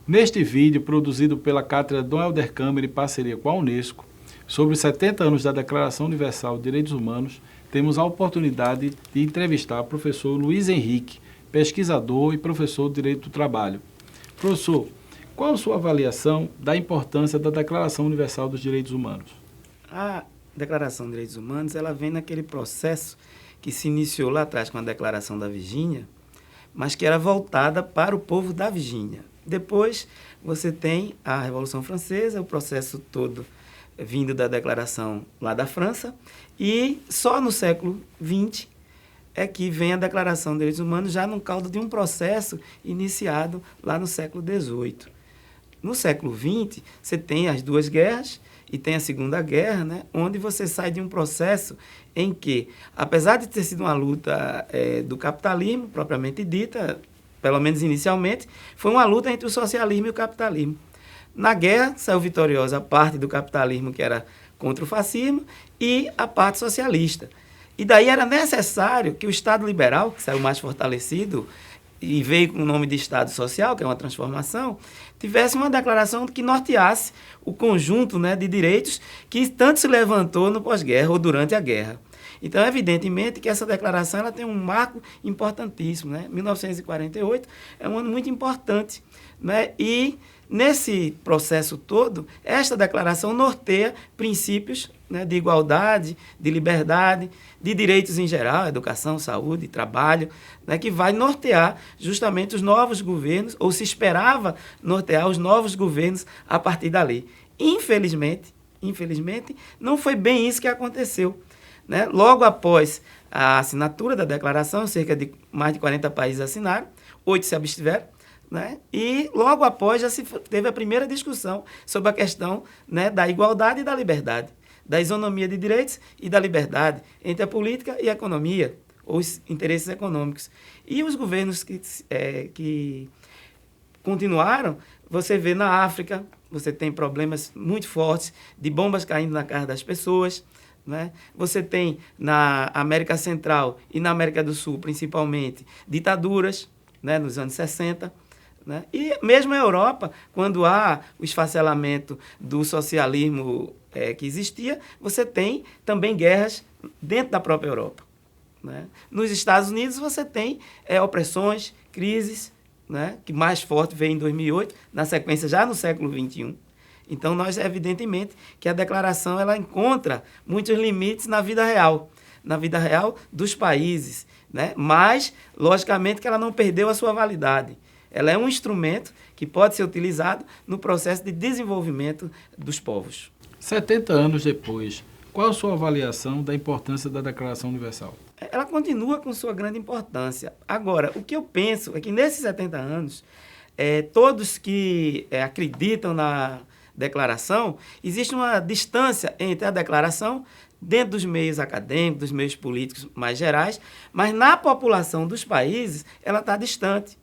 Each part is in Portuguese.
Neste vídeo, produzido pela Cátedra Dom Helder Câmara em parceria com a Unesco, sobre os 70 anos da Declaração Universal de Direitos Humanos, temos a oportunidade de entrevistar o professor Luiz Henrique, pesquisador e professor de Direito do Trabalho. Professor, qual a sua avaliação da importância da Declaração Universal dos Direitos Humanos? A Declaração de Direitos Humanos, ela vem naquele processo que se iniciou lá atrás com a Declaração da Virgínia, mas que era voltada para o povo da Virgínia. Depois, você tem a Revolução Francesa, o processo todo vindo da declaração lá da França, e só no século XX é que vem a Declaração de Direitos Humanos, já no caldo de um processo iniciado lá no século XVIII. No século XX, você tem as duas guerras e tem a Segunda Guerra, né, onde você sai de um processo em que, apesar de ter sido uma luta do capitalismo, propriamente dita, pelo menos inicialmente, foi uma luta entre o socialismo e o capitalismo. Na guerra, saiu vitoriosa a parte do capitalismo que era contra o fascismo e a parte socialista. E daí era necessário que o Estado liberal, que saiu mais fortalecido e veio com o nome de Estado Social, que é uma transformação, tivesse uma declaração que norteasse o conjunto, né, de direitos que tanto se levantou no pós-guerra ou durante a guerra. Então, evidentemente que essa declaração ela tem um marco importantíssimo, né? 1948 é um ano muito importante, né? E nesse processo todo, esta declaração norteia princípios, né, de igualdade, de liberdade, de direitos em geral, educação, saúde, trabalho, né, que vai nortear justamente os novos governos, ou se esperava nortear os novos governos a partir dali. Infelizmente, não foi bem isso que aconteceu. Né? Logo após a assinatura da declaração, cerca de mais de 40 países assinaram, 8 se abstiveram, né? E logo após já se teve a primeira discussão sobre a questão, né, da igualdade e da liberdade, da isonomia de direitos e da liberdade entre a política e a economia, ou os interesses econômicos. E os governos que continuaram, você vê na África, você tem problemas muito fortes de bombas caindo na casa das pessoas, né? Você tem na América Central e na América do Sul, principalmente, ditaduras, né, nos anos 60. Né? E mesmo a Europa, quando há o esfacelamento do socialismo que existia, você tem também guerras dentro da própria Europa. Né? Nos Estados Unidos, você tem opressões, crises, né, que mais forte veio em 2008, na sequência já no século XXI. Então, nós, evidentemente, que a declaração ela encontra muitos limites na vida real dos países, né? Mas, logicamente, que ela não perdeu a sua validade. Ela é um instrumento que pode ser utilizado no processo de desenvolvimento dos povos. 70 anos depois, qual a sua avaliação da importância da Declaração Universal? Ela continua com sua grande importância. Agora, o que eu penso é que nesses 70 anos, todos que acreditam na declaração, existe uma distância entre a declaração dentro dos meios acadêmicos, dos meios políticos mais gerais, mas na população dos países ela está distante,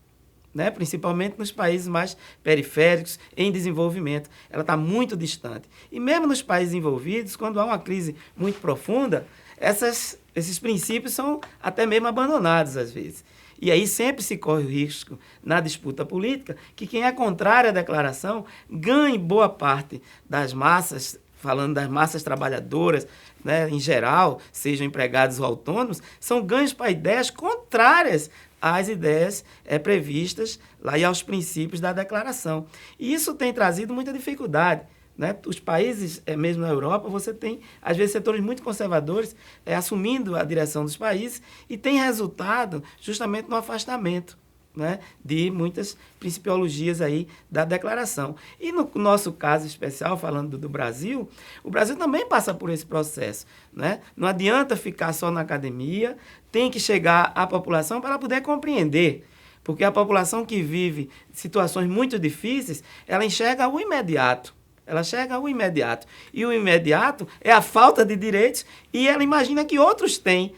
né? Principalmente nos países mais periféricos, em desenvolvimento. Ela está muito distante. E mesmo nos países envolvidos, quando há uma crise muito profunda, esses princípios são até mesmo abandonados às vezes. E aí sempre se corre o risco, na disputa política, que quem é contrário à declaração ganhe boa parte das massas, falando das massas trabalhadoras, né, em geral, sejam empregados ou autônomos, são ganhos para ideias contrárias às ideias previstas lá e aos princípios da declaração. E isso tem trazido muita dificuldade. Né? Os países, mesmo na Europa, você tem, às vezes, setores muito conservadores assumindo a direção dos países e tem resultado justamente no afastamento, né, de muitas principiologias aí da declaração. E no nosso caso especial, falando do Brasil, o Brasil também passa por esse processo. Né? Não adianta ficar só na academia, tem que chegar à população para ela poder compreender. Porque a população que vive situações muito difíceis, ela enxerga o imediato. Ela chega ao imediato. E o imediato é a falta de direitos e ela imagina que outros têm,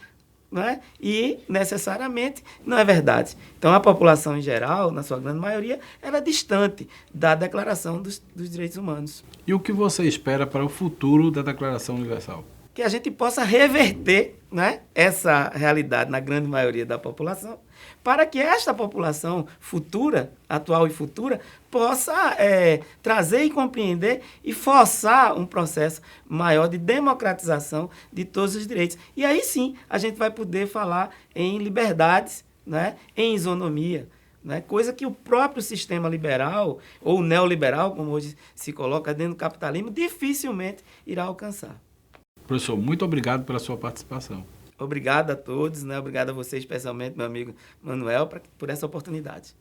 né? E, necessariamente, não é verdade. Então, a população em geral, na sua grande maioria, ela é distante da Declaração dos Direitos Humanos. E o que você espera para o futuro da Declaração Universal? que a gente possa reverter, né, essa realidade na grande maioria da população, para que esta população futura, atual e futura, possa trazer e compreender e forçar um processo maior de democratização de todos os direitos. E aí sim a gente vai poder falar em liberdades, né, em isonomia, né, coisa que o próprio sistema liberal, ou neoliberal, como hoje se coloca dentro do capitalismo, dificilmente irá alcançar. Professor, muito obrigado pela sua participação. Obrigado a todos, né? Obrigado a você especialmente, meu amigo Manuel, por essa oportunidade.